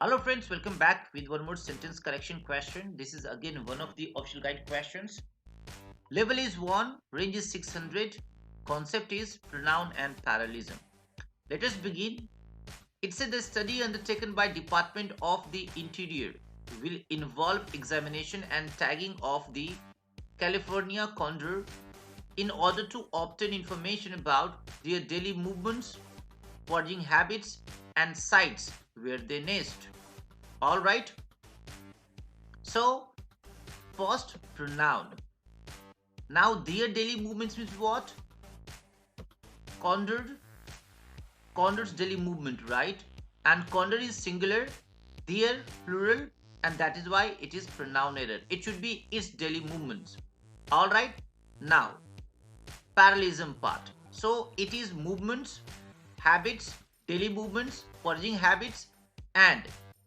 Hello friends, welcome back with one more sentence correction question. This is again one of the official guide questions. Level is 1, range is 600, concept is pronoun and parallelism. Let us begin. It said the study undertaken by Department of the Interior will involve examination and tagging of the California condor in order to obtain information about their daily movements, foraging habits, and sites where they nest. Alright, so first pronoun. Now their daily movements means what? Condor, condor's daily movement, right? And condor is singular, their plural, and that is why it is pronoun error. It should be its daily movements. Alright, now parallelism part. So it is movements, habits, daily movements, foraging habits, and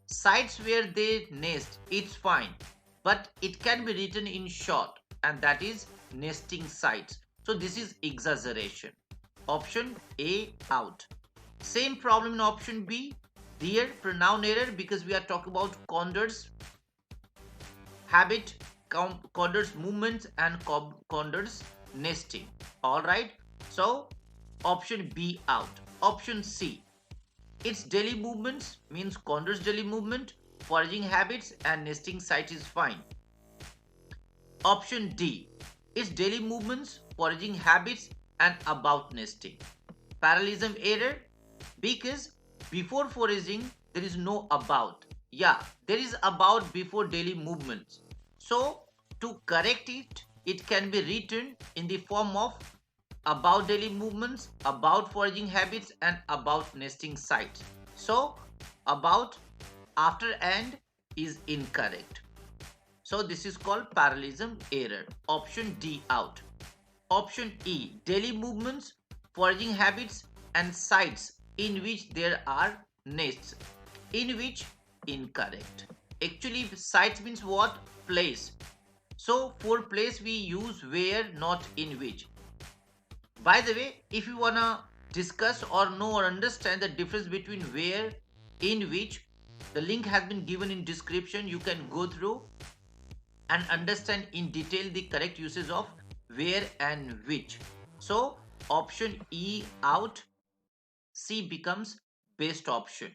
sites where they nest. It's fine, but it can be written in short, and that is nesting sites. So this is exaggeration. Option A out. Same problem in option B. There pronoun error because we are talking about condors habit, condors movements, and condors nesting. All right. So option B out. Option C. Its daily movements means condors daily movement, foraging habits, and nesting site is fine. Option D. Its daily movements, foraging habits, and about nesting. Parallelism error because before foraging there is no about. Yeah, there is about before daily movements. So to correct it, it can be written in the form of about daily movements, about foraging habits, and about nesting sites. So about after and is incorrect. So this is called parallelism error. Option D out. Option E, daily movements, foraging habits, and sites in which there are nests. In which incorrect. Actually, sites means what? Place. So for place we use where, not in which. By the way, if you wanna discuss or know or understand the difference between where, in which, the link has been given in description. You can go through and understand in detail the correct uses of where and which. So option E out, C becomes best option.